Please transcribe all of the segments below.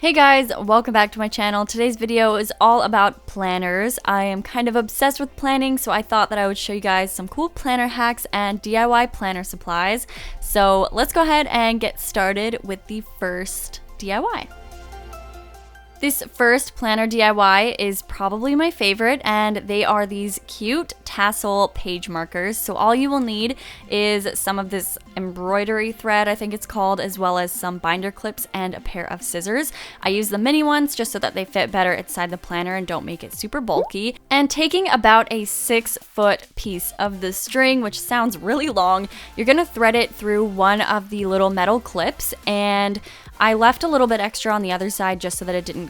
Hey guys, welcome back to my channel. Today's video is all about planners. I am kind of obsessed with planning, so I thought that I would show you guys some cool planner hacks and DIY planner supplies. So let's go ahead and get started with the first DIY. This first planner DIY is probably my favorite, and they are these cute tassel page markers. So all you will need is some of this embroidery thread, I think it's called, as well as some binder clips and a pair of scissors. I use the mini ones just so that they fit better inside the planner and don't make it super bulky. And taking about a 6-foot piece of the string, which sounds really long, you're gonna thread it through one of the little metal clips, and I left a little bit extra on the other side just so that it didn't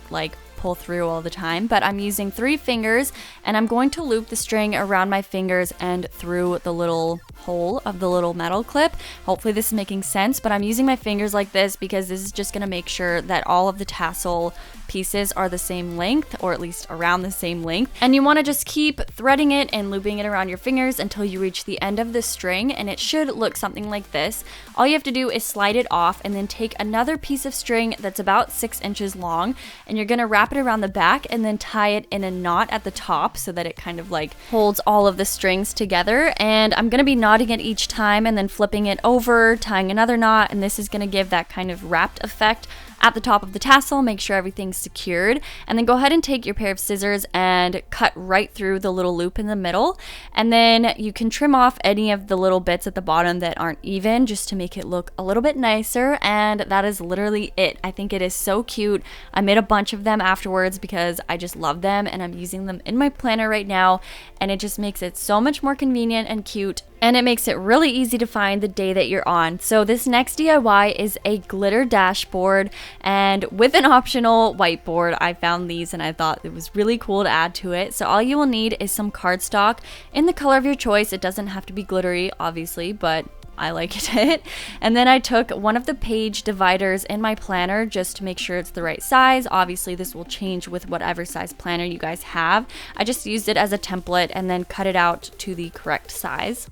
pull through all the time, but I'm using 3 fingers and I'm going to loop the string around my fingers and through the little hole of the little metal clip. Hopefully this is making sense, but I'm using my fingers like this because this is just going to make sure that all of the tassel pieces are the same length, or at least around the same length. And you want to just keep threading it and looping it around your fingers until you reach the end of the string, and it should look something like this. All you have to do is slide it off and then take another piece of string that's about 6 inches long, and you're going to wrap it around the back and then tie it in a knot at the top so that it kind of holds all of the strings together. And I'm going to be knotting it each time and then flipping it over, tying another knot, and this is going to give that kind of wrapped effect at the top of the tassel. Make sure everything's secured, and then go ahead and take your pair of scissors and cut right through the little loop in the middle, and then you can trim off any of the little bits at the bottom that aren't even, just to make it look a little bit nicer. And that is literally it. I think it is so cute. I made a bunch of them afterwards because I just love them, and I'm using them in my planner right now, and it just makes it so much more convenient and cute, and it makes it really easy to find the day that you're on. So this next DIY is a glitter dashboard, and with an optional whiteboard. I found these and I thought it was really cool to add to it. So all you will need is some cardstock in the color of your choice. It doesn't have to be glittery, obviously, but I like it. And then I took one of the page dividers in my planner just to make sure it's the right size. Obviously this will change with whatever size planner you guys have. I just used it as a template and then cut it out to the correct size.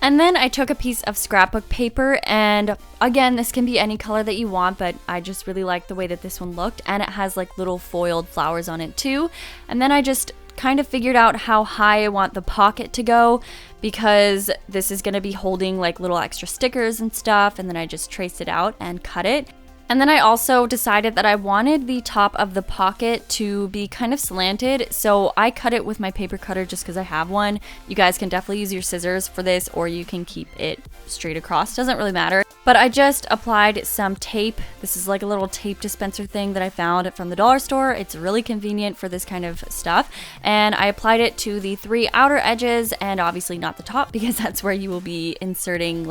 And then I took a piece of scrapbook paper, and again, this can be any color that you want, but I just really like the way that this one looked, and it has little foiled flowers on it too. And then I just kind of figured out how high I want the pocket to go, because this is going to be holding little extra stickers and stuff, and then I just traced it out and cut it. And then I also decided that I wanted the top of the pocket to be kind of slanted, so I cut it with my paper cutter just because I have one. You guys can definitely use your scissors for this, or you can keep it straight across, doesn't really matter. But I just applied some tape. This is a little tape dispenser thing that I found from the dollar store. It's really convenient for this kind of stuff. And I applied it to the 3 outer edges, and obviously not the top, because that's where you will be inserting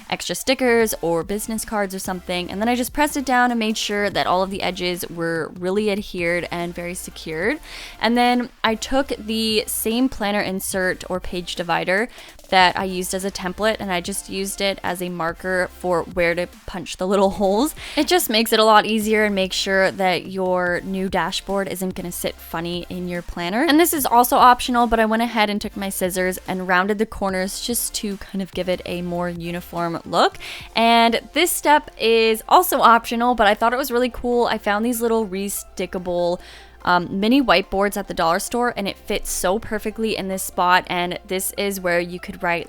extra stickers or business cards or something. And then I just pressed it down and made sure that all of the edges were really adhered and very secured. And then I took the same planner insert or page divider that I used as a template, and I just used it as a marker for where to punch the little holes. It just makes it a lot easier and makes sure that your new dashboard isn't going to sit funny in your planner. And this is also optional, but I went ahead and took my scissors and rounded the corners just to kind of give it a more uniform look. And this step is also optional, but I thought it was really cool. I found these little re-stickable mini whiteboards at the dollar store, and it fits so perfectly in this spot. And this is where you could write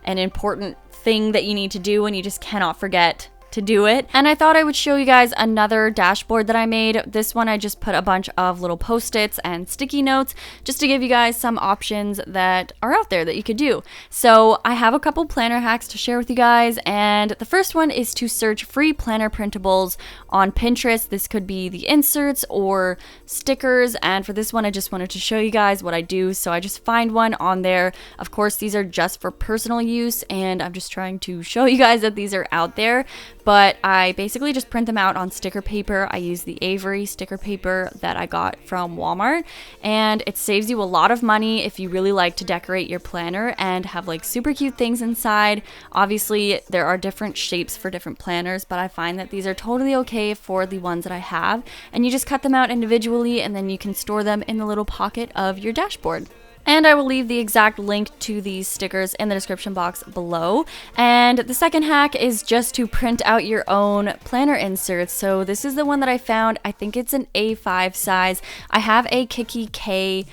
an important thing that you need to do and you just cannot forget to do it. And I thought I would show you guys another dashboard that I made. This one I just put a bunch of little post-its and sticky notes just to give you guys some options that are out there that you could do. So I have a couple planner hacks to share with you guys, and the first one is to search free planner printables on Pinterest. This could be the inserts or stickers, and for this one I just wanted to show you guys what I do. So I just find one on there. Of course, these are just for personal use, and I'm just trying to show you guys that these are out there. But I basically just print them out on sticker paper. I use the Avery sticker paper that I got from Walmart, and it saves you a lot of money if you really like to decorate your planner and have super cute things inside. Obviously there are different shapes for different planners, but I find that these are totally okay for the ones that I have, and you just cut them out individually and then you can store them in the little pocket of your dashboard. And I will leave the exact link to these stickers in the description box below. And the second hack is just to print out your own planner inserts. So this is the one that I found. I think it's an A5 size. I have a Qtee K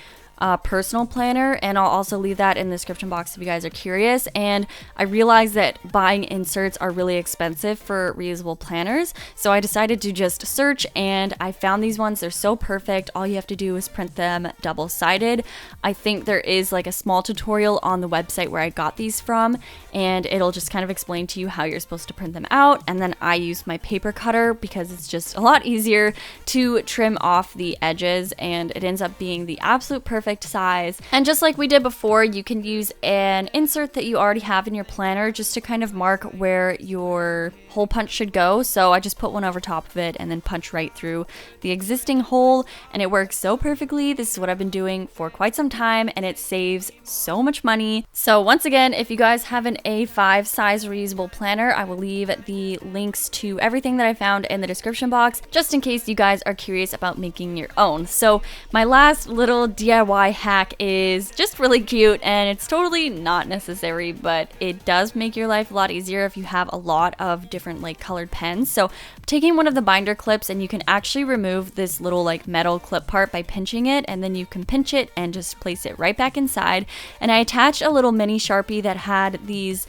personal planner, and I'll also leave that in the description box if you guys are curious. And I realized that buying inserts are really expensive for reusable planners, so I decided to just search and I found these ones. They're so perfect. All you have to do is print them double-sided. I think there is like a small tutorial on the website where I got these from, and it'll just kind of explain to you how you're supposed to print them out. And then I use my paper cutter because it's just a lot easier to trim off the edges, and it ends up being the absolute perfect size. And just like we did before, you can use an insert that you already have in your planner just to kind of mark where your hole punch should go. So I just put one over top of it and then punch right through the existing hole, and it works so perfectly. This is what I've been doing for quite some time, and it saves so much money. So once again, if you guys have an A5 size reusable planner, I will leave the links to everything that I found in the description box, just in case you guys are curious about making your own. So my last little DIY hack is just really cute, and it's totally not necessary, but it does make your life a lot easier if you have a lot of different like colored pens. So I'm taking one of the binder clips, and you can actually remove this little like metal clip part by pinching it, and then you can pinch it and just place it right back inside. And I attached a little mini Sharpie that had these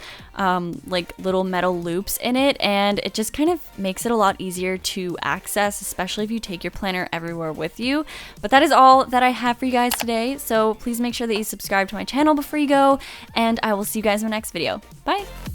like little metal loops in it, and it just kind of makes it a lot easier to access, especially if you take your planner everywhere with you. But that is all that I have for you guys today, so please make sure that you subscribe to my channel before you go, and I will see you guys in my next video. Bye!